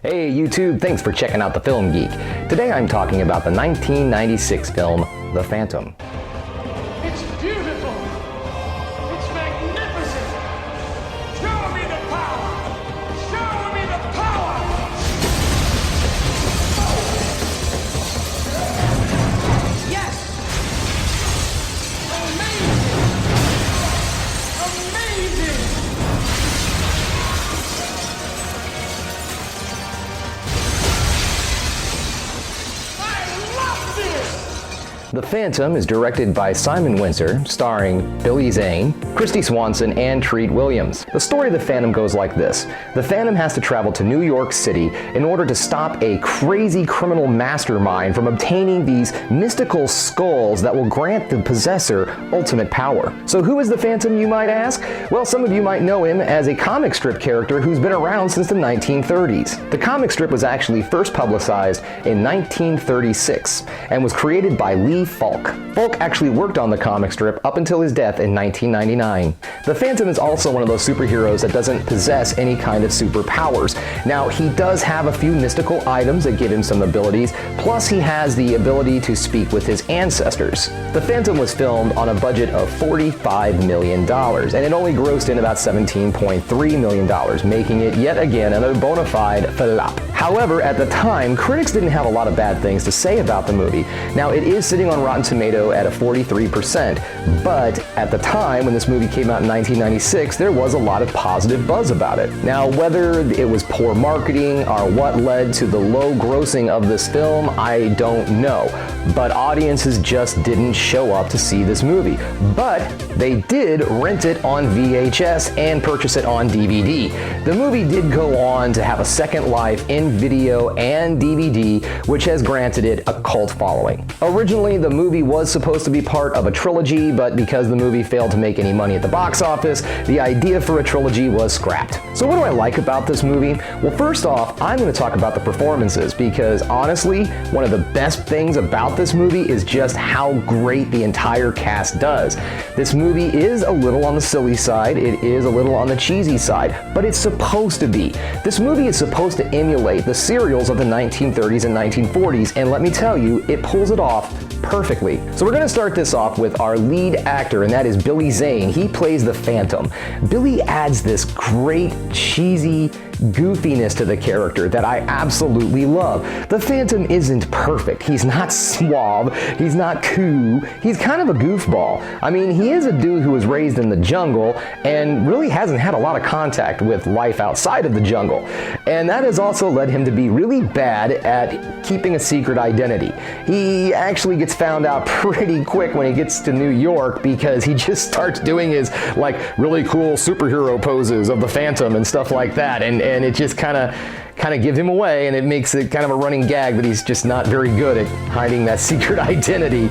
Hey YouTube, thanks for checking out The Film Geek. Today I'm talking about the 1996 film, The Phantom. It's beautiful. It's magnificent. Show me the power. Show me the power. Yes. Amazing. Amazing. The Phantom is directed by Simon Windsor, starring Billy Zane, Kristy Swanson, and Treat Williams. The story of The Phantom goes like this. The Phantom has to travel to New York City in order to stop a crazy criminal mastermind from obtaining these mystical skulls that will grant the possessor ultimate power. So who is the Phantom, you might ask? Well, some of you might know him as a comic strip character who's been around since the 1930s. The comic strip was actually first publicized in 1936 and was created by Lee Falk. Falk actually worked on the comic strip up until his death in 1999. The Phantom is also one of those superheroes that doesn't possess any kind of superpowers. Now, he does have a few mystical items that give him some abilities, plus he has the ability to speak with his ancestors. The Phantom was filmed on a budget of $45 million, and it only grossed in about $17.3 million, making it yet again another bona fide flop. However, at the time, critics didn't have a lot of bad things to say about the movie. Now, it is sitting on Rotten Tomato at a 43%, but at the time when this movie came out in 1996, there was a lot of positive buzz about it. Now, whether it was poor marketing or what led to the low grossing of this film, I don't know. But audiences just didn't show up to see this movie. But they did rent it on VHS and purchase it on DVD. The movie did go on to have a second life in video and DVD, which has granted it a cult following. Originally, the movie was supposed to be part of a trilogy, but because the movie failed to make any money at the box office, the idea for a trilogy was scrapped. So what do I like about this movie? Well, first off, I'm going to talk about the performances, because honestly, one of the best things about this movie is just how great the entire cast does. This movie is a little on the silly side, it is a little on the cheesy side, but it's supposed to be. This movie is supposed to emulate the serials of the 1930s and 1940s, and let me tell you, it pulls it off perfectly. So we're going to start this off with our lead actor, and that is Billy Zane. He plays the Phantom. Billy adds this great cheesy goofiness to the character that I absolutely love. The Phantom isn't perfect. He's not suave. He's not cool. He's kind of a goofball. I mean, he is a dude who was raised in the jungle and really hasn't had a lot of contact with life outside of the jungle. And that has also led him to be really bad at keeping a secret identity. He actually gets found out pretty quick when he gets to New York, because he just starts doing his like really cool superhero poses of the Phantom and stuff like that, and it just kind of gives him away, and it makes it kind of a running gag that he's just not very good at hiding that secret identity.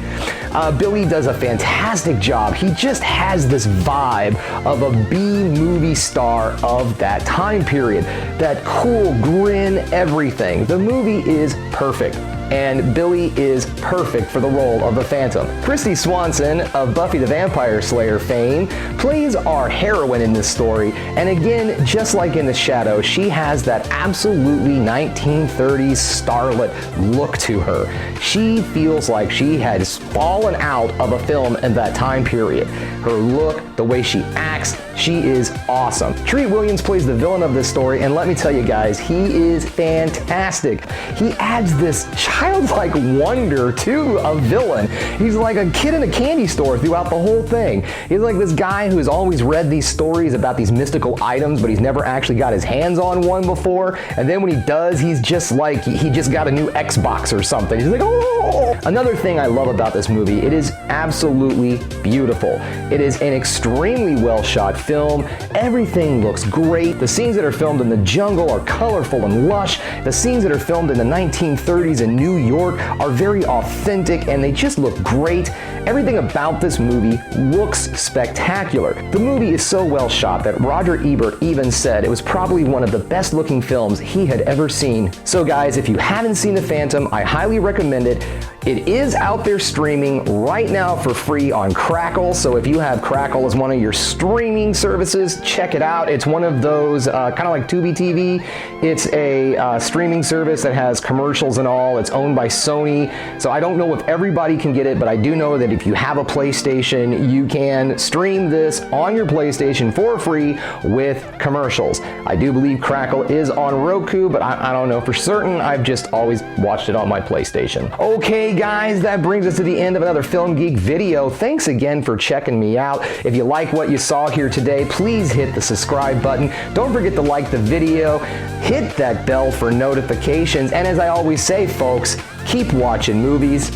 Billy does a fantastic job. He just has this vibe of a B-movie star of that time period. That cool grin, everything. The movie is perfect, and Billy is perfect for the role of the Phantom. Kristy Swanson of Buffy the Vampire Slayer fame plays our heroine in this story, and again, just like in The Shadow, she has that absolutely 1930s starlet look to her. She feels like she has fallen out of a film in that time period. Her look, the way she acts, she is awesome. Treat Williams plays the villain of this story, and let me tell you guys, he is fantastic. He adds this childlike wonder to a villain. He's like a kid in a candy store throughout the whole thing. He's like this guy who's always read these stories about these mystical items, but he's never actually got his hands on one before. And then when he does, he's just like, he just got a new Xbox or something. He's like, oh! Another thing I love about this movie, it is absolutely beautiful. It is an extremely well shot film. Everything looks great. The scenes that are filmed in the jungle are colorful and lush. The scenes that are filmed in the 1930s in New York are very authentic, and they just look great. Everything about this movie looks spectacular. The movie is so well shot that Roger Ebert even said it was probably one of the best looking films he had ever seen. So guys, if you haven't seen The Phantom, I highly recommend it. It is out there streaming right now for free on Crackle, so if you have Crackle as one of your streaming services, check it out. It's one of those, kind of like Tubi TV. It's a streaming service that has commercials and all. It's owned by Sony, so I don't know if everybody can get it, but I do know that if you have a PlayStation, you can stream this on your PlayStation for free with commercials. I do believe Crackle is on Roku, but I don't know for certain. I've just always watched it on my PlayStation. Okay guys, that brings us to the end of another Film Geek video. Thanks again for checking me out. If you like what you saw here today, please hit the subscribe button. Don't forget to like the video, hit that bell for notifications, and as I always say folks, keep watching movies.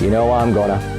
You know I'm gonna.